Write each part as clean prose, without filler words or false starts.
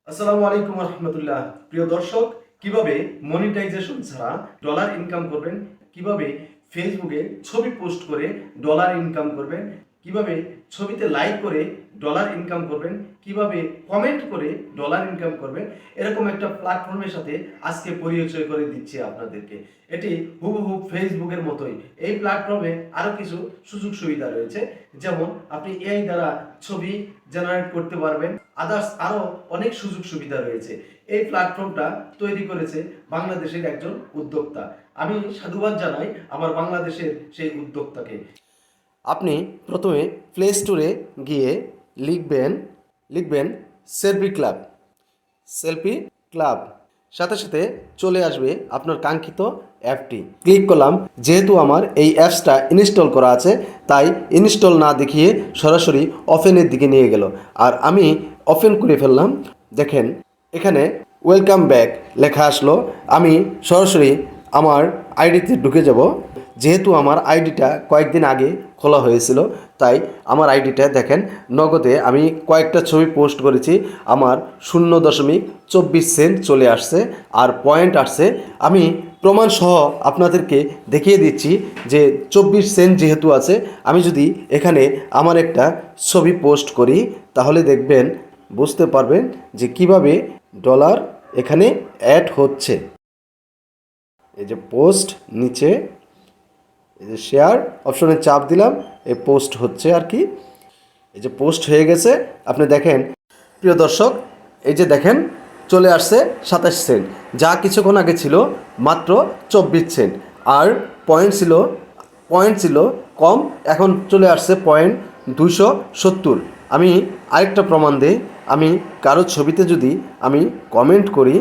আসসালামু আলাইকুম রহমতুল্লাহ। প্রিয় দর্শক, কিভাবে মনিটাইজেশন ছাড়া ডলার ইনকাম করবেন, কিভাবে ফেসবুকে ছবি পোস্ট করে ডলার ইনকাম করবেন, কিভাবে ছবিতে লাইক করে ডলার ইনকাম করবেন, কিভাবে কমেন্ট করে ডলার ইনকাম করবেন, এরকম একটা প্ল্যাটফর্মের সাথে আজকে পরিচয় করে দিচ্ছি আপনাদেরকে। এটি হুবহু ফেসবুকের মতোই। এই প্ল্যাটফর্মে আরও কিছু সুযোগ সুবিধা রয়েছে, যেমন আপনি এআই দ্বারা ছবি জেনারেট করতে পারবেন, আদার্স আরও অনেক সুযোগ সুবিধা রয়েছে। এই প্ল্যাটফর্মটা তৈরি করেছে বাংলাদেশের একজন উদ্যোক্তা। আমি সাধুবাদ জানাই আমার বাংলাদেশের সেই উদ্যোক্তাকে। আপনি প্রথমে প্লে স্টোরে গিয়ে লিখবেন সেলফি ক্লাব, সাথে সাথে চলে আসবে আপনার কাঙ্ক্ষিত অ্যাপটি। ক্লিক করলাম। যেহেতু আমার এই অ্যাপসটা ইনস্টল করা আছে, তাই ইনস্টল না দেখিয়ে সরাসরি ওপেনের দিকে নিয়ে গেল, আর আমি ওপেন করে ফেললাম। দেখেন এখানে ওয়েলকাম ব্যাক লেখা আসলো। আমি সরাসরি আমার আইডিতে ঢুকে যাব। যেহেতু আমার আইডিটা কয়েকদিন আগে খোলা হয়েছিল, তাই আমার আইডিটা দেখেন নগদে আমি কয়েকটা ছবি পোস্ট করেছি, আমার 0.24 সেন্ট চলে আসছে, আর পয়েন্ট আসছে। আমি প্রমাণ সহ আপনাদেরকে দেখিয়ে দিচ্ছি যে 24 সেন্ট যেহেতু আছে, আমি যদি এখানে আমার একটা ছবি পোস্ট করি তাহলে দেখবেন, বুঝতে পারবেন যে কিভাবে ডলার এখানে অ্যাড হচ্ছে। এই যে পোস্ট, নিচে এই যে শেয়ার অপশনে চাপ দিলাম, এই পোস্ট হচ্ছে আর কি। এই যে পোস্ট হয়ে গেছে, আপনি দেখেন প্রিয় দর্শক, এই যে দেখেন চলে আসছে 27 সেন্ট, যা কিছুক্ষণ আগে ছিল মাত্র 24 সেন্ট। আর পয়েন্ট ছিল কম, এখন চলে আসছে পয়েন্ট 270। আমি আরেকটা প্রমাণ দিই। আমি কারো ছবিতে যদি আমি কমেন্ট করি,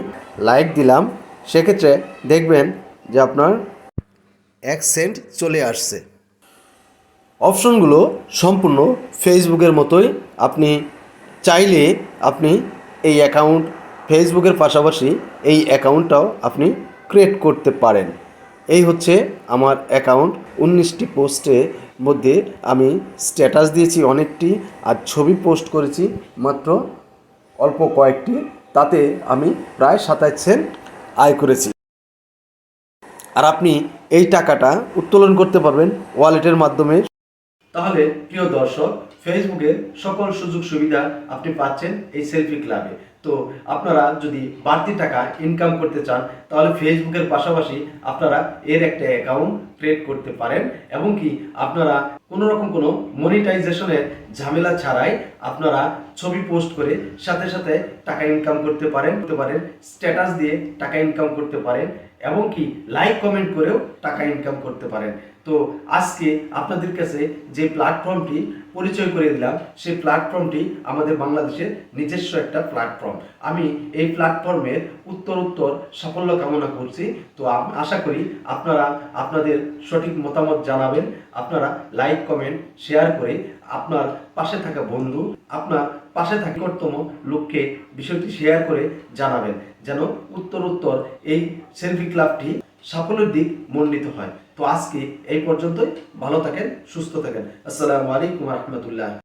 লাইক দিলাম, সেক্ষেত্রে দেখবেন যে আপনার 1 সেন্ট চলে আসছে। অপশনগুলো সম্পূর্ণ ফেসবুকের মতোই। আপনি চাইলে আপনি এই অ্যাকাউন্ট, ফেসবুকের পাশাপাশি এই অ্যাকাউন্টটাও আপনি ক্রিয়েট করতে পারেন। এই হচ্ছে আমার অ্যাকাউন্ট। 19টি পোস্টের মধ্যে আমি স্ট্যাটাস দিয়েছি অনেকটি, আর ছবি পোস্ট করেছি মাত্র অল্প কয়েকটি। তাতে আমি প্রায় 27 সেন্ট আয় করেছি। আর আপনি এই টাকাটা উত্তোলন করতে পারবেন ওয়ালেটের মাধ্যমে। তাহলে প্রিয় দর্শক, ফেসবুকের সকল সুযোগ সুবিধা আপনি পাচ্ছেন এই সেলফি ক্লাবে। তো আপনারা যদি বাড়তি টাকা ইনকাম করতে চান, তাহলে ফেসবুকের পাশাপাশি আপনারা এর একটা অ্যাকাউন্ট ক্রিয়েট করতে পারেন, এবং কি আপনারা কোনো মনিটাইজেশনের ঝামেলা ছাড়াই আপনারা ছবি পোস্ট করে সাথে সাথে টাকা ইনকাম করতে পারেন, স্ট্যাটাস দিয়ে টাকা ইনকাম করতে পারেন, এবং কি লাইক কমেন্ট করেও টাকা ইনকাম করতে পারেন। তো আজকে আপনাদের কাছে যে প্ল্যাটফর্মটি পরিচয় করে দিলাম, সেই প্ল্যাটফর্মটি আমাদের বাংলাদেশের নিজস্ব একটা প্ল্যাটফর্ম। আমি এই প্ল্যাটফর্মের উত্তর সাফল্য কামনা করছি। তো আশা করি আপনারা আপনাদের সঠিক মতামত জানাবেন। আপনারা লাইক কমেন্ট শেয়ার করে আপনার পাশে থাকা বন্ধু, আপনার পাশে থাকা নিকটতম লোককে বিষয়টি শেয়ার করে জানাবেন, যেন উত্তর এই সেলফি ক্লাবটি সাফল্যের দিক মণ্ডিত হয়। তো আজকে এই পর্যন্তই। ভালো থাকেন, সুস্থ থাকেন। আসসালামু আলাইকুম রহমতুল্লাহ।